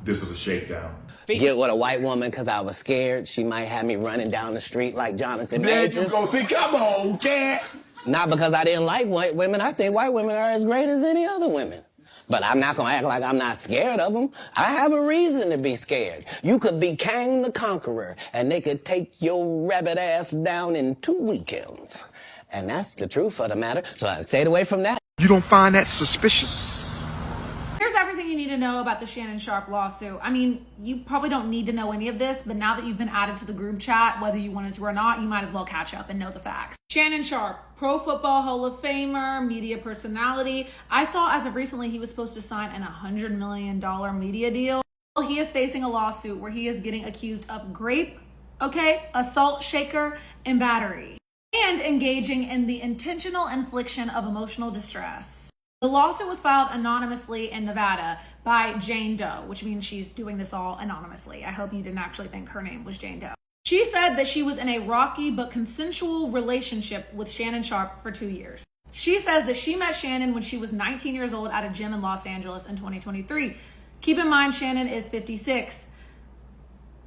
this is a shakedown. Get with a white woman because I was scared she might have me running down the street like Jonathan Majors. There you go. Come on, cat. Not because I didn't like white women. I think white women are as great as any other women. But I'm not going to act like I'm not scared of them. I have a reason to be scared. You could be Kang the Conqueror, and they could take your rabbit ass down in 2 weekends. And that's the truth of the matter. So I stayed away from that. You don't find that suspicious? Here's everything you need to know about the Shannon Sharpe lawsuit. I mean, you probably don't need to know any of this, but now that you've been added to the group chat, whether you wanted to or not, you might as well catch up and know the facts. Shannon Sharpe, Pro Football Hall of Famer, media personality. I saw as of recently he was supposed to sign an $100 million media deal. Well, he is facing a lawsuit where he is getting accused of assault, shaker, and battery, and engaging in the intentional infliction of emotional distress. The lawsuit was filed anonymously in Nevada by Jane Doe, which means she's doing this all anonymously. I hope you didn't actually think her name was Jane Doe. She said that she was in a rocky but consensual relationship with Shannon Sharpe for 2 years. She says that she met Shannon when she was 19 years old at a gym in Los Angeles in 2023. Keep in mind, Shannon is 56.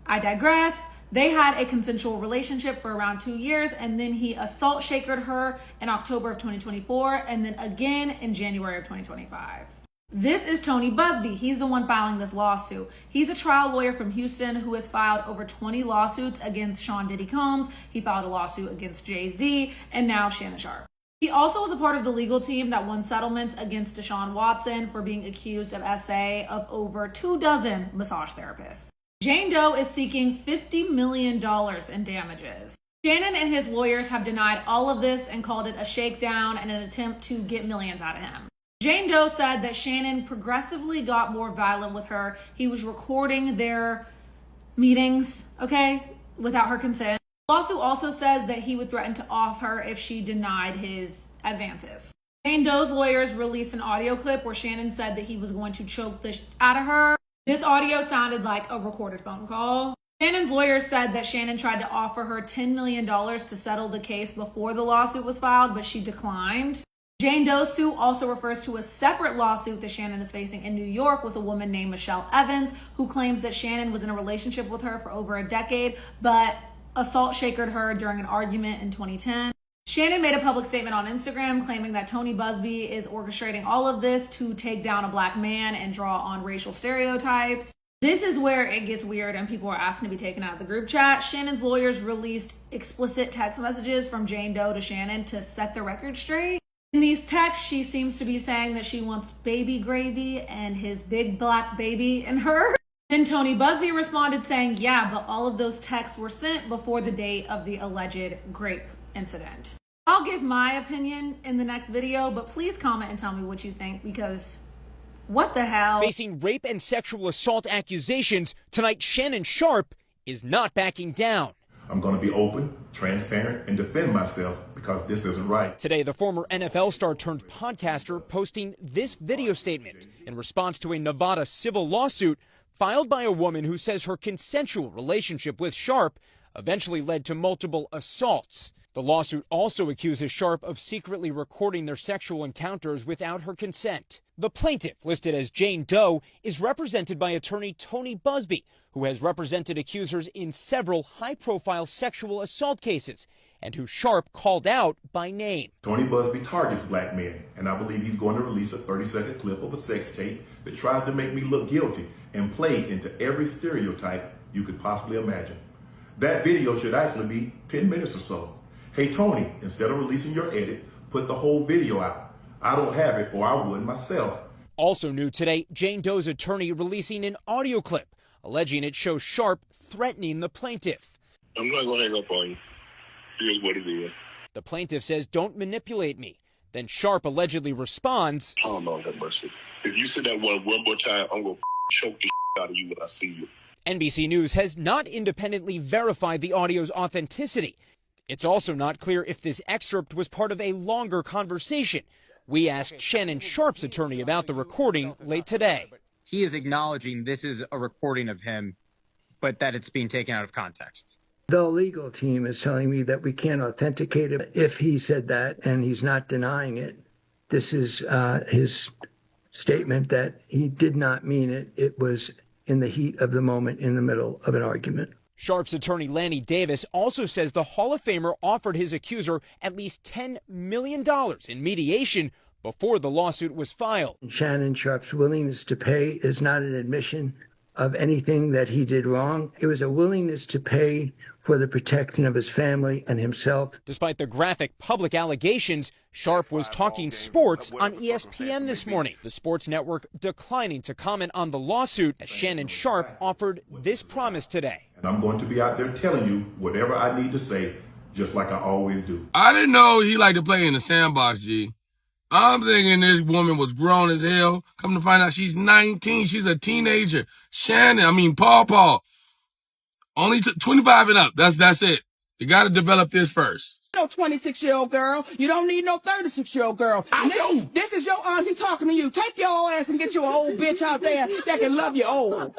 I digress. They had a consensual relationship for around 2 years, and then he assault shakered her in October of 2024, and then again in January of 2025. This is Tony Busby. He's the one filing this lawsuit. He's a trial lawyer from Houston who has filed over 20 lawsuits against Sean Diddy Combs. He filed a lawsuit against Jay-Z, and now Shannon Sharpe. He also was a part of the legal team that won settlements against Deshaun Watson for being accused of SA of over 24 massage therapists. Jane Doe is seeking $50 million in damages. Shannon and his lawyers have denied all of this and called it a shakedown and an attempt to get millions out of him. Jane Doe said that Shannon progressively got more violent with her. He was recording their meetings, without her consent. The lawsuit also says that he would threaten to off her if she denied his advances. Jane Doe's lawyers released an audio clip where Shannon said that he was going to choke the out of her. This audio sounded like a recorded phone call. Shannon's lawyer said that Shannon tried to offer her $10 million to settle the case before the lawsuit was filed, but she declined. Jane Doe's suit also refers to a separate lawsuit that Shannon is facing in New York with a woman named Michelle Evans, who claims that Shannon was in a relationship with her for over a decade, but assault shakered her during an argument in 2010. Shannon made a public statement on Instagram claiming that Tony Busby is orchestrating all of this to take down a black man and draw on racial stereotypes. This is where it gets weird and people are asking to be taken out of the group chat. Shannon's lawyers released explicit text messages from Jane Doe to Shannon to set the record straight. In these texts, she seems to be saying that she wants baby gravy and his big black baby in her. Then Tony Busby responded saying, yeah, but all of those texts were sent before the date of the alleged grape incident. I'll give my opinion in the next video, but please comment and tell me what you think, because what the hell? Facing rape and sexual assault accusations, tonight Shannon Sharpe is not backing down. I'm going to be open, transparent, and defend myself because this isn't right. Today, the former NFL star turned podcaster posting this video statement in response to a Nevada civil lawsuit filed by a woman who says her consensual relationship with Sharpe eventually led to multiple assaults. The lawsuit also accuses Sharpe of secretly recording their sexual encounters without her consent. The plaintiff, listed as Jane Doe, is represented by attorney Tony Busby, who has represented accusers in several high-profile sexual assault cases, and who Sharpe called out by name. Tony Busby targets black men, and I believe he's going to release a 30-second clip of a sex tape that tries to make me look guilty and play into every stereotype you could possibly imagine. That video should actually be 10 minutes or so. Hey, Tony, instead of releasing your edit, put the whole video out. I don't have it, or I would myself. Also new today, Jane Doe's attorney releasing an audio clip alleging it shows Sharpe threatening the plaintiff. I'm not going to hang up on you. Here's what it is. The plaintiff says, "Don't manipulate me." Then Sharpe allegedly responds, "Oh, Lord have mercy. If you say that one more time, I'm going to choke the out of you when I see you." NBC News has not independently verified the audio's authenticity. It's also not clear if this excerpt was part of a longer conversation. We asked Shannon Sharpe's attorney about the recording late today. He is acknowledging this is a recording of him, but that it's being taken out of context. The legal team is telling me that we can't authenticate it if he said that, and he's not denying it. This is his statement that he did not mean it. It was in the heat of the moment in the middle of an argument. Sharpe's attorney Lanny Davis also says the Hall of Famer offered his accuser at least $10 million in mediation before the lawsuit was filed. Shannon Sharpe's willingness to pay is not an admission of anything that he did wrong. It was a willingness to pay for the protection of his family and himself. Despite the graphic public allegations, Sharpe was talking sports on ESPN this morning. The sports network declining to comment on the lawsuit, as Shannon Sharpe offered this promise today. And I'm going to be out there telling you whatever I need to say, just like I always do. I didn't know he liked to play in the sandbox, G. I'm thinking this woman was grown as hell. Come to find out she's 19. She's a teenager. Paul. Only 25 and up. That's it. You got to develop this first. No 26-year-old girl. You don't need no 36-year-old girl. This is your auntie talking to you. Take your ass and get you an old bitch out there that can love you old.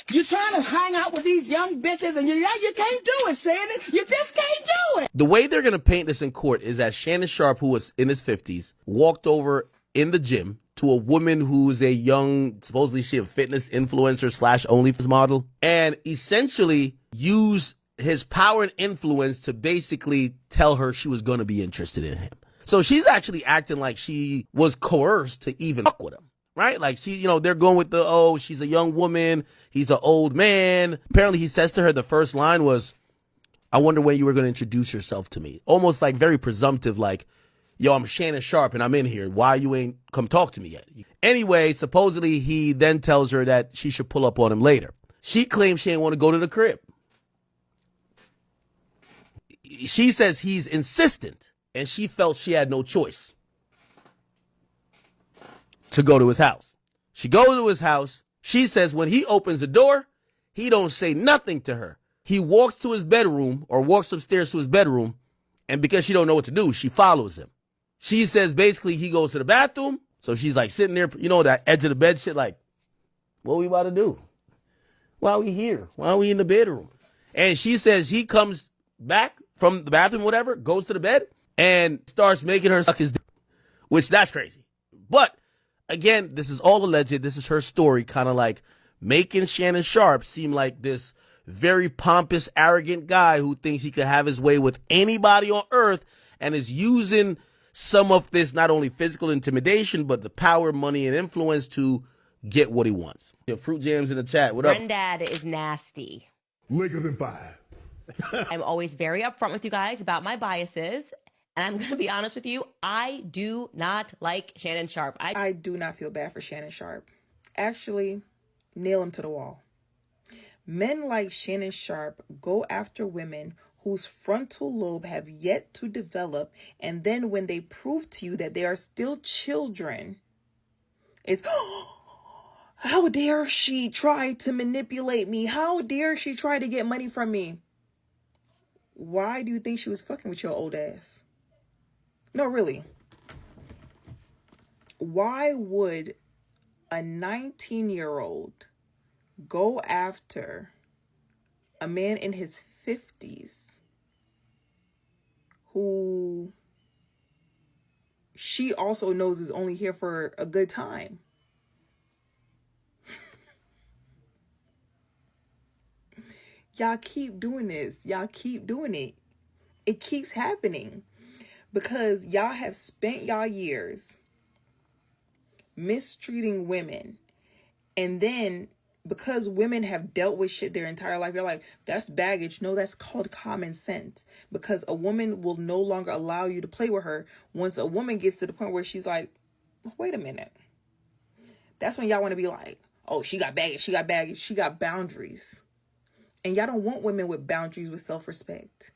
You trying to hang out with these young bitches and you can't do it, Shannon. You just can't do it. The way they're going to paint this in court is that Shannon Sharpe, who was in his 50s, walked over in the gym to a woman who's a young, supposedly she a fitness influencer / OnlyFans model, and essentially used his power and influence to basically tell her she was going to be interested in him. So she's actually acting like she was coerced to even fuck with him, right? Like they're going with she's a young woman, he's an old man. Apparently he says to her, the first line was, I wonder when you were going to introduce yourself to me. Almost like very presumptive, like, yo, I'm Shannon Sharpe and I'm in here. Why you ain't come talk to me yet? Anyway, supposedly he then tells her that she should pull up on him later. She claims she didn't want to go to the crib. She says he's insistent, and she felt she had no choice to go to his house. She goes to his house. She says when he opens the door, he don't say nothing to her. He walks to his bedroom or walks upstairs to his bedroom, and because she don't know what to do, she follows him. She says basically he goes to the bathroom, so she's like sitting there, that edge of the bed shit, like, what we about to do? Why are we here? Why are we in the bedroom? And she says he comes back from the bathroom, whatever, goes to the bed and starts making her suck his dick, which that's crazy. But again, this is all alleged. This is her story, kind of like making Shannon Sharpe seem like this very pompous, arrogant guy who thinks he could have his way with anybody on earth and is using some of this, not only physical intimidation, but the power, money, and influence to get what he wants. Fruit Jams in the chat. What up? Granddad is nasty. Liquor than fire. I'm always very upfront with you guys about my biases. And I'm going to be honest with you, I do not like Shannon Sharpe. I do not feel bad for Shannon Sharpe. Actually, nail him to the wall. Men like Shannon Sharpe go after women whose frontal lobe have yet to develop, and then when they prove to you that they are still children, it's, how dare she try to manipulate me? How dare she try to get money from me? Why do you think she was fucking with your old ass? No, really. Why would a 19-year-old go after a man in his 50s who she also knows is only here for a good time? Y'all keep doing this. Y'all keep doing it. It keeps happening because y'all have spent y'all years mistreating women. And then because women have dealt with shit their entire life, you're like, that's baggage. No, that's called common sense, because a woman will no longer allow you to play with her once a woman gets to the point where she's like, wait a minute. That's when y'all want to be like, oh, she got baggage. She got baggage. She got boundaries. And y'all don't want women with boundaries, with self-respect.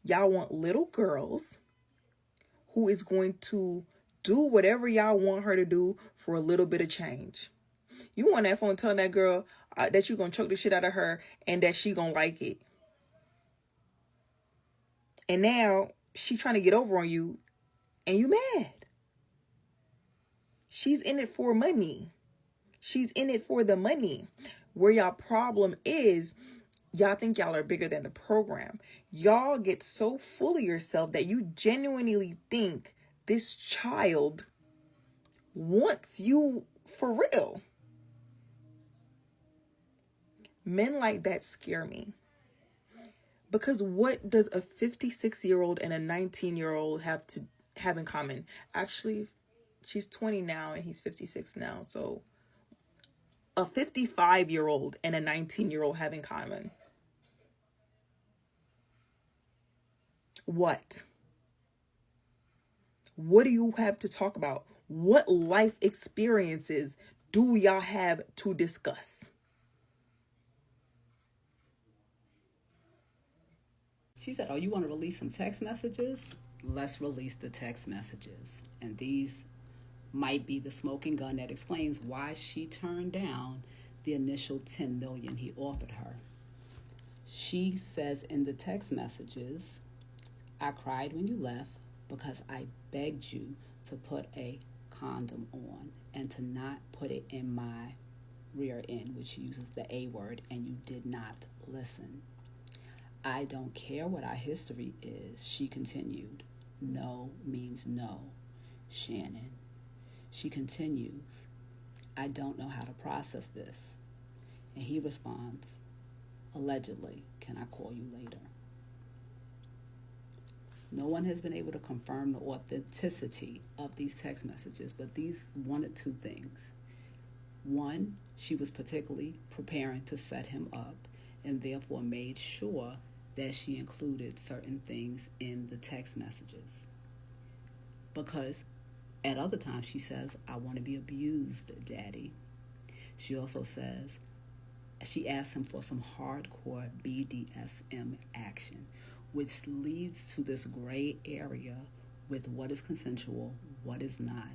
Y'all want little girls who is going to do whatever y'all want her to do for a little bit of change. You want that phone telling that girl that you're going to choke the shit out of her and that she going to like it. And now she trying to get over on you and you mad. She's in it for money. She's in it for the money. Where y'all problem is, y'all think y'all are bigger than the program. Y'all get so full of yourself that you genuinely think this child wants you for real. Men like that scare me. Because what does a 56-year-old and a 19-year-old have in common? Actually, she's 20 now and he's 56 now. So a 55-year-old and a 19-year-old have in common. What? What do you have to talk about? What life experiences do y'all have to discuss? She said, oh, you want to release some text messages? Let's release the text messages. And these might be the smoking gun that explains why she turned down the initial $10 million he offered her. She says in the text messages, I cried when you left because I begged you to put a condom on and to not put it in my rear end, which uses the A word, and you did not listen. I don't care what our history is, she continued. No means no, Shannon. She continues, I don't know how to process this. And he responds, allegedly, can I call you later? No one has been able to confirm the authenticity of these text messages, but these one or two things. One, she was particularly preparing to set him up and therefore made sure that she included certain things in the text messages. Because at other times she says, I want to be abused, Daddy. She also says, she asks him for some hardcore BDSM action, which leads to this gray area with what is consensual, what is not.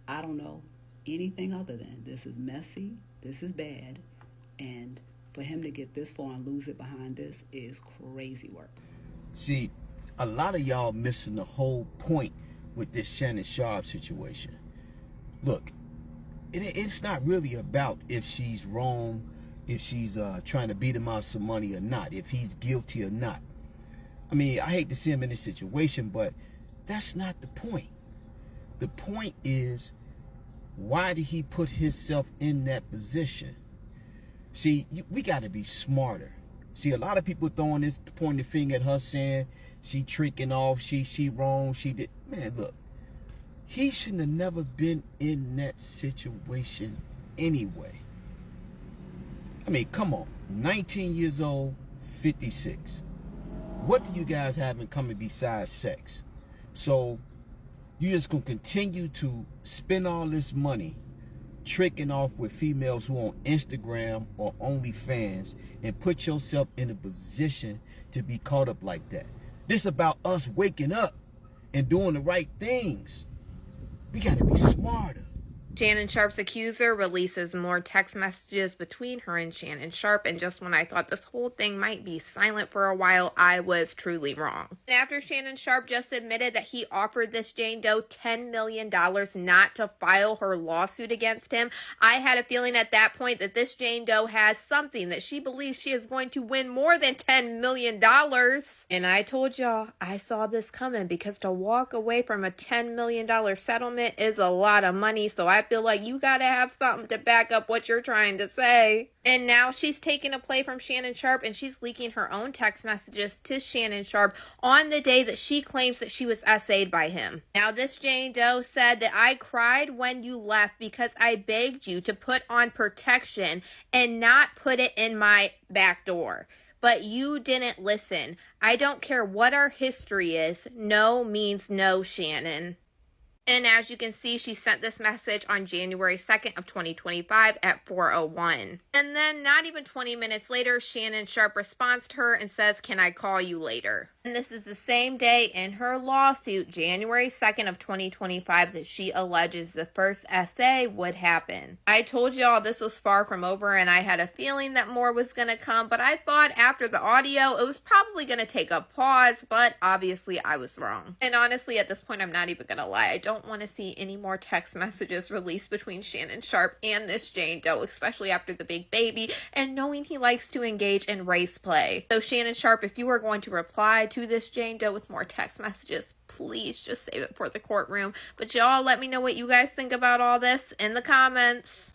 I don't know anything other than this is messy, this is bad, and for him to get this far and lose it behind this is crazy work. See, a lot of y'all missing the whole point with this Shannon Sharpe situation. Look, it's not really about if she's wrong, if she's trying to beat him out of some money or not, if he's guilty or not. I mean, I hate to see him in this situation, but that's not the point. The point is, why did he put himself in that position? See, we got to be smarter. See, a lot of people pointing the finger at her saying she tricking off, she wrong, she did. Man, look, he shouldn't have never been in that situation anyway. I mean, come on, 19 years old, 56. What do you guys have in common besides sex? So you just gonna continue to spend all this money tricking off with females who on Instagram or OnlyFans and put yourself in a position to be caught up like that. This about us waking up and doing the right things. We gotta be smarter. Shannon Sharpe's accuser releases more text messages between her and Shannon Sharpe, and just when I thought this whole thing might be silent for a while, I was truly wrong. And after Shannon Sharpe just admitted that he offered this Jane Doe $10 million not to file her lawsuit against him, I had a feeling at that point that this Jane Doe has something, that she believes she is going to win more than $10 million. And I told y'all, I saw this coming, because to walk away from a $10 million settlement is a lot of money, so I feel like you gotta have something to back up what you're trying to say. And now she's taking a play from Shannon Sharpe, and she's leaking her own text messages to Shannon Sharpe on the day that she claims that she was essayed by him. Now, this Jane Doe said that I cried when you left because I begged you to put on protection and not put it in my back door. But you didn't listen. I don't care what our history is. No means no, Shannon. And as you can see, she sent this message on January 2nd of 2025 at 4:01. And then not even 20 minutes later, Shannon Sharpe responds to her and says, can I call you later? And this is the same day in her lawsuit, January 2nd of 2025, that she alleges the first essay would happen. I told y'all this was far from over, and I had a feeling that more was going to come, but I thought after the audio, it was probably going to take a pause, but obviously I was wrong. And honestly, at this point, I'm not even going to lie. I don't want to see any more text messages released between Shannon Sharpe and this Jane Doe, especially after the big baby and knowing he likes to engage in race play. So Shannon Sharpe, if you are going to reply to this Jane Doe with more text messages, please just save it for the courtroom. But y'all let me know what you guys think about all this in the comments.